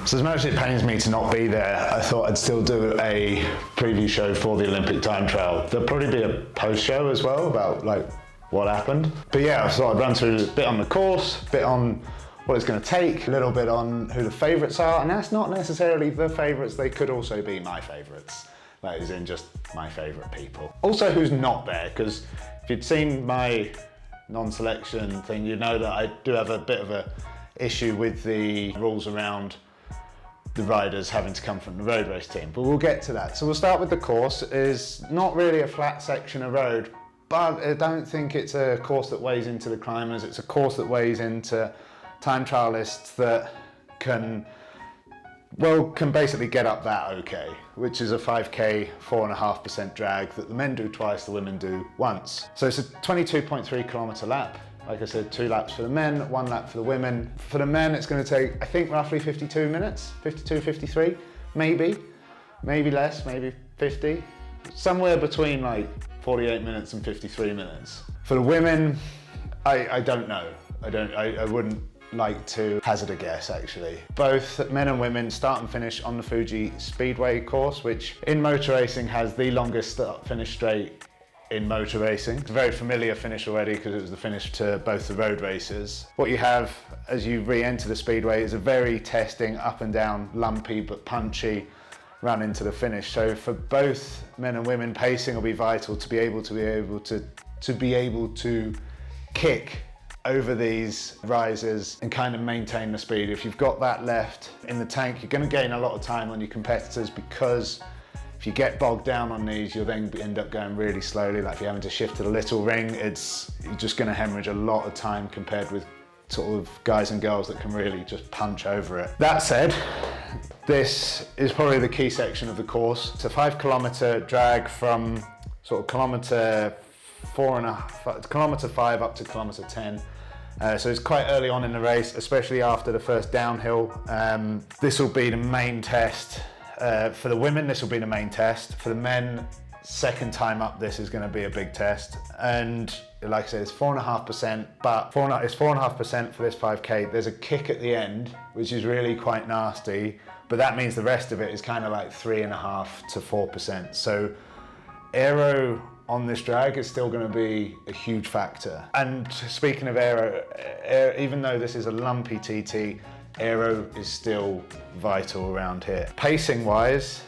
So as much as it pains me to not be there, I thought I'd still do a preview show for the Olympic time trial. There'll probably be a post show as well about like what happened. But yeah, I thought I'd run through a bit on the course, a bit on what it's going to take, a little bit on who the favourites are, and that's not necessarily the favourites, they could also be my favourites. That is in just my favourite people. Also who's not there, because if you'd seen my non-selection thing, you know that I do have a bit of a issue with the rules around the riders having to come from the road race team, but we'll get to that. So we'll start with the course. It's not really a flat section of road, but I don't think it's a course that weighs into the climbers. It's a course that weighs into time trialists that can basically get up that okay, which is a 5k 4.5% drag that the men do twice, the women do once. So it's a 22.3 kilometre lap. Like I said, 2 laps for the men, 1 lap for the women. For the men, it's going to take, I think, roughly 52 minutes, 52, 53, maybe less, maybe 50. Somewhere between like 48 minutes and 53 minutes. For the women, I don't know. I wouldn't like to hazard a guess, actually. Both men and women start and finish on the Fuji Speedway course, which in motor racing has the longest start-finish straight in motor racing. It's a very familiar finish already because it was the finish to both the road races. What you have as you re-enter the speedway is a very testing, up and down, lumpy but punchy run into the finish. So for both men and women, pacing will be vital to be able to kick over these rises and kind of maintain the speed. If you've got that left in the tank, you're going to gain a lot of time on your competitors, because if you get bogged down on these, you'll then end up going really slowly. Like if you're having to shift to the little ring, you're just going to hemorrhage a lot of time compared with sort of guys and girls that can really just punch over it. That said, this is probably the key section of the course. It's a 5 kilometre drag from sort of kilometre 5 up to kilometre 10. So it's quite early on in the race, especially after the first downhill. This will be the main test. For the women, this will be the main test. For the men, second time up, this is going to be a big test. And like I said, it's 4.5%, but it's 4.5% for this 5k. There's a kick at the end, which is really quite nasty, but that means the rest of it is kind of like 3.5 to 4%. So aero on this drag is still going to be a huge factor. And speaking of aero, even though this is a lumpy TT, aero is still vital around here. Pacing wise,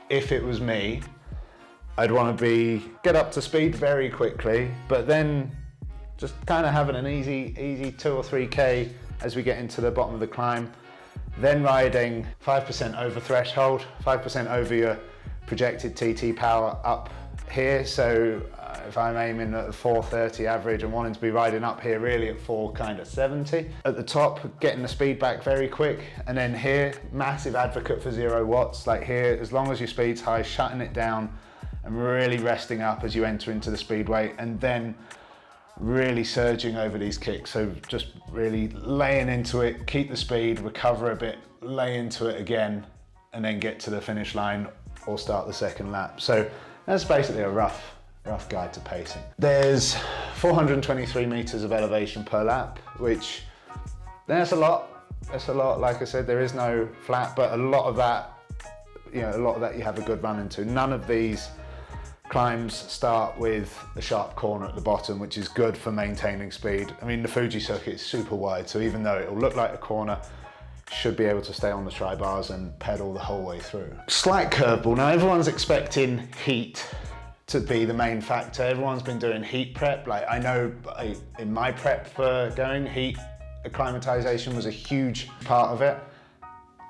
if it was me, I'd want to get up to speed very quickly, but then just kind of having an easy 2 or 3k as we get into the bottom of the climb, then riding 5% over threshold, 5% over your projected TT power up here. So if I'm aiming at a 430 average and wanting to be riding up here really at 470. At the top, getting the speed back very quick. And then here, massive advocate for 0 watts. Like here, as long as your speed's high, shutting it down and really resting up as you enter into the speedway, and then really surging over these kicks. So just really laying into it, keep the speed, recover a bit, lay into it again, and then get to the finish line or start the second lap. So that's basically a rough guide to pacing. There's 423 meters of elevation per lap, which that's a lot. That's a lot. Like I said, there is no flat, but a lot of that you have a good run into. None of these climbs start with a sharp corner at the bottom, which is good for maintaining speed. I mean, the Fuji circuit is super wide, so even though it'll look like a corner, should be able to stay on the tri-bars and pedal the whole way through. Slight curveball. Now everyone's expecting heat to be the main factor. Everyone's been doing heat prep. Like I know in my prep for going, heat acclimatization was a huge part of it.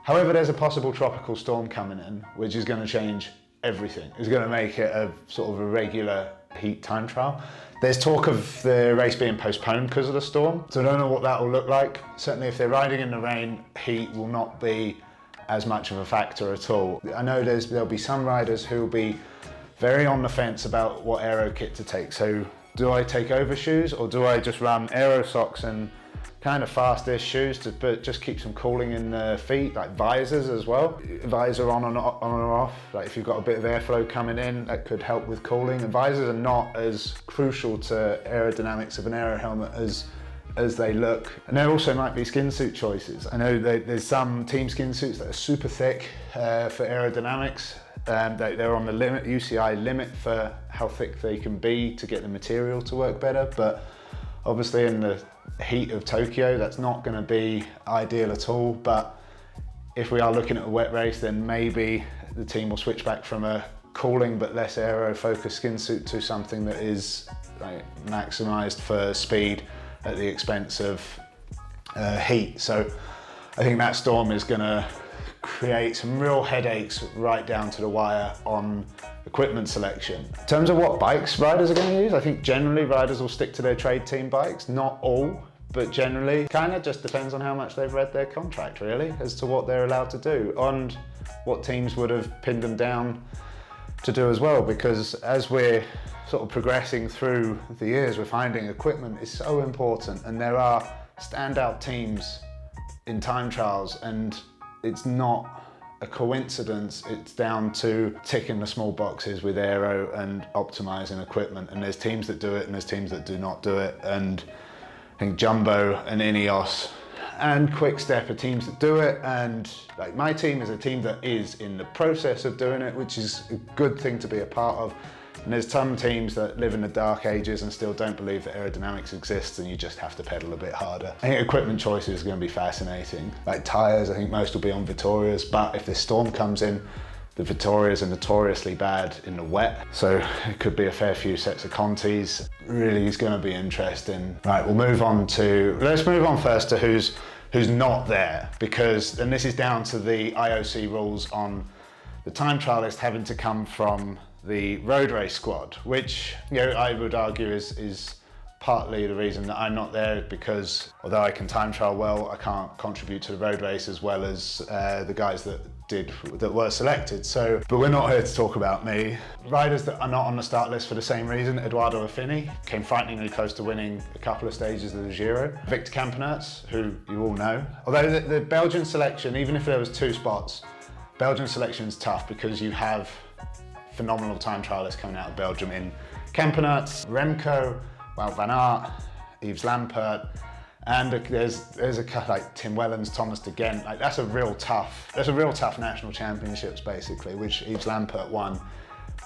However, there's a possible tropical storm coming in, which is going to change everything. It's going to make it a sort of a regular heat time trial. There's talk of the race being postponed because of the storm, so I don't know what that will look like. Certainly if they're riding in the rain, heat will not be as much of a factor at all. I know there'll be some riders who will be very on the fence about what aero kit to take. So do I take overshoes, or do I just run aero socks and kind of fast-ish shoes but just keep some cooling in the feet, like visors as well. Visor on and off, like if you've got a bit of airflow coming in, that could help with cooling. And visors are not as crucial to aerodynamics of an aero helmet as as they look. And there also might be skin suit choices. I know there's some team skin suits that are super thick for aerodynamics. They're on the limit, UCI limit for how thick they can be to get the material to work better, but obviously in the heat of Tokyo, that's not going to be ideal at all. But if we are looking at a wet race, then maybe the team will switch back from a cooling but less aero-focused skin suit to something that is maximised for speed at the expense of heat. So I think that storm is going to create some real headaches right down to the wire on equipment selection. In terms of what bikes riders are going to use, I think generally riders will stick to their trade team bikes. Not all, but generally. Kind of just depends on how much they've read their contract, really, as to what they're allowed to do and what teams would have pinned them down to do as well, because as we're sort of progressing through the years, we're finding equipment is so important, and there are standout teams in time trials, and it's not a coincidence. It's down to ticking the small boxes with aero and optimizing equipment, and there's teams that do it and there's teams that do not do it. And I think Jumbo and Ineos and Quick-Step are teams that do it, and like my team is a team that is in the process of doing it, which is a good thing to be a part of. And there's some teams that live in the dark ages and still don't believe that aerodynamics exists, and you just have to pedal a bit harder. I think equipment choices are going to be fascinating. Like tyres, I think most will be on Vittorias, but if this storm comes in, the Vittorias are notoriously bad in the wet, so it could be a fair few sets of Contis. Really is going to be interesting. Right, let's move on first to who's not there, because, and this is down to the IOC rules on the time trial list having to come from the road race squad, which I would argue is partly the reason that I'm not there, because although I can time trial well, I can't contribute to the road race as well as the guys that were selected. So, but we're not here to talk about me. Riders that are not on the start list for the same reason: Eduardo Affini came frighteningly close to winning a couple of stages of the Giro. Victor Campenerts, who you all know. Although the Belgian selection, even if there was 2 spots, Belgian selection is tough because you have phenomenal time trialists coming out of Belgium in Campenerts, Remco, Wout van Aert, Yves Lampaert, and there's a couple like Tim Wellens, Thomas de Gent. Like that's a real tough national championships basically, which Yves Lampaert won,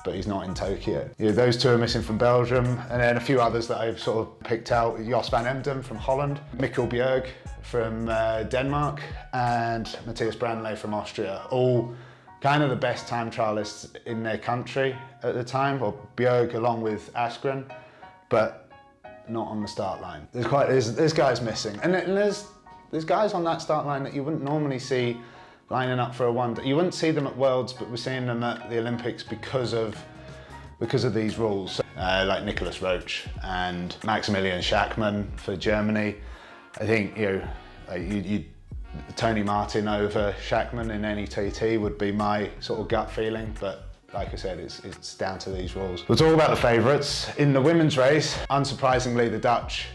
but he's not in Tokyo. Those 2 are missing from Belgium, and then a few others that I've sort of picked out: Jos van Emden from Holland, Mikkel Bjerg from Denmark, and Matthias Brandle from Austria. All kind of the best time trialists in their country at the time, or Bjerg along with Askren, but not on the start line. There's guys missing, and there's guys on that start line that you wouldn't normally see lining up for a one. You wouldn't see them at Worlds, but we're seeing them at the Olympics because of these rules. Like Nicolas Roche and Maximilian Schachmann for Germany. I think Tony Martin over Schachmann in any TT would be my sort of gut feeling, but like I said, it's down to these rules. We'll talk about the favourites. In the women's race, unsurprisingly, the Dutch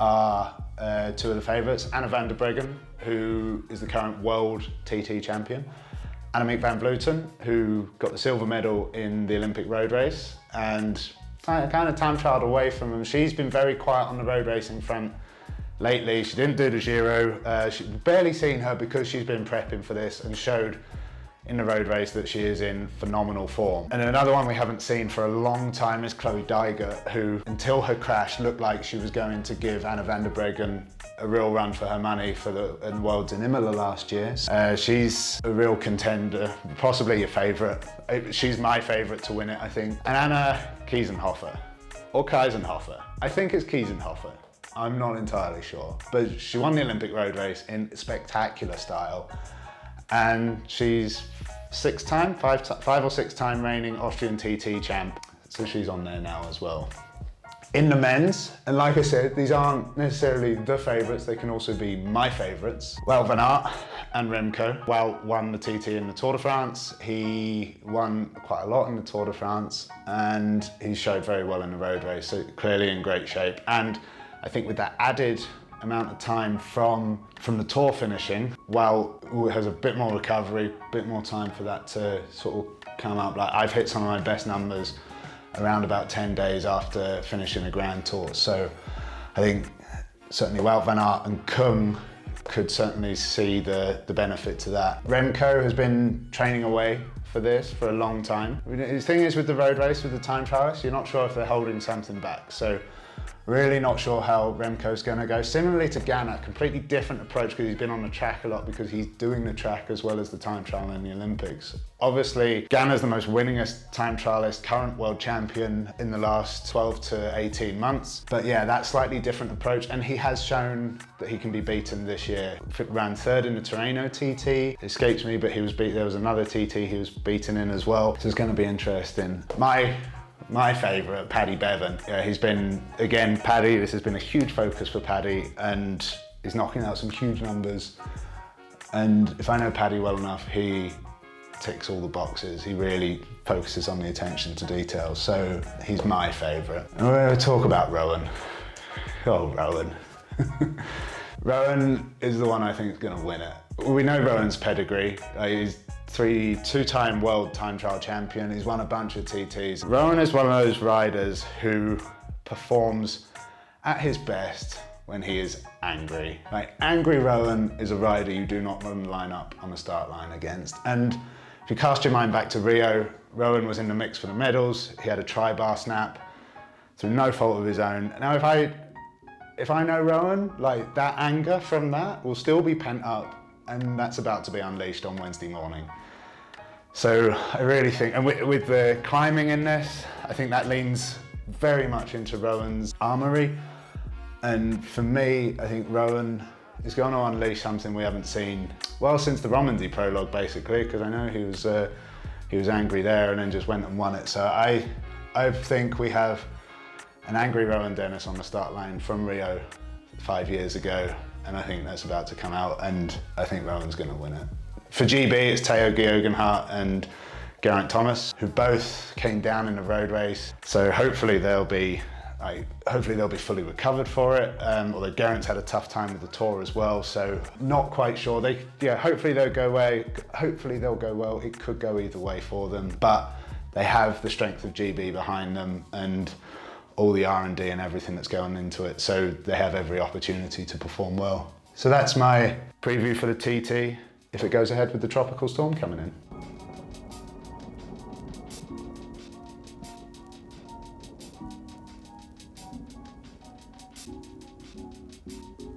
are 2 of the favourites. Anna van der Breggen, who is the current world TT champion, Annemiek van Vleuten, who got the silver medal in the Olympic road race, and kind of time trialled away from them. She's been very quiet on the road racing front lately. She didn't do the Giro. She's barely seen her because she's been prepping for this, and showed in the road race that she is in phenomenal form. And another one we haven't seen for a long time is Chloe Dyger, who until her crash looked like she was going to give Anna van der Breggen a real run for her money for the Worlds in Imola last year. She's a real contender, possibly a favourite. She's my favourite to win it, I think. And Anna Kiesenhofer, or Kiesenhofer. I think it's Kiesenhofer. I'm not entirely sure, but she won the Olympic road race in spectacular style, and she's 5 or 6 time reigning Austrian TT champ, so she's on there now as well. In the men's, and like I said, these aren't necessarily the favourites, they can also be my favourites. Wout van Aert and Remco. Wout won the TT in the Tour de France. He won quite a lot in the Tour de France, and he showed very well in the road race, so clearly in great shape. And I think with that added amount of time from the Tour finishing, Wout has a bit more recovery, a bit more time for that to sort of come up. Like I've hit some of my best numbers around about 10 days after finishing a Grand Tour. So I think certainly Wout van Aert and Kung could certainly see the benefit to that. Remco has been training away for this for a long time. The thing is with the road race, with the time trialists, you're not sure if they're holding something back. So really not sure how Remco's going to go. Similarly to Ganna, completely different approach because he's been on the track a lot because he's doing the track as well as the time trial in the Olympics. Obviously, Ganna's the most winningest time trialist, current world champion in the last 12 to 18 months. But yeah, that slightly different approach, and he has shown that he can be beaten this year. Ran third in the Tirreno TT, escapes me, but there was another TT he was beaten in as well. So it's going to be interesting. My favourite, Paddy Bevan. Yeah, he's been, again, Paddy, this has been a huge focus for Paddy, and he's knocking out some huge numbers. And if I know Paddy well enough, he ticks all the boxes. He really focuses on the attention to detail. So he's my favourite. And we're going to talk about Rowan. Oh, Rowan. Rowan is the one I think is going to win it. We know Rowan's pedigree. He's two-time world time trial champion. He's won a bunch of TTs. Rowan is one of those riders who performs at his best when he is angry. Like, angry Rowan is a rider you do not want to line up on the start line against. And if you cast your mind back to Rio, Rowan was in the mix for the medals. He had a tri-bar snap through no fault of his own. Now, if I know Rowan, like, that anger from that will still be pent up, and that's about to be unleashed on Wednesday morning. So I really think, and with the climbing in this, I think that leans very much into Rowan's armoury. And for me, I think Rowan is going to unleash something we haven't seen, well, since the Romandy prologue, basically, because I know he was angry there and then just went and won it. So I think we have an angry Rowan Dennis on the start line from Rio 5 years ago, and I think that's about to come out, and I think Rowan's going to win it. For GB, it's Teo Geoghegan and Geraint Thomas, who both came down in the road race. So hopefully they'll be fully recovered for it. Although Geraint's had a tough time with the tour as well, so not quite sure. Hopefully they'll go away. Hopefully they'll go well. It could go either way for them, but they have the strength of GB behind them and all the R&D and everything that's going into it. So they have every opportunity to perform well. So that's my preview for the TT if it goes ahead with the tropical storm coming in.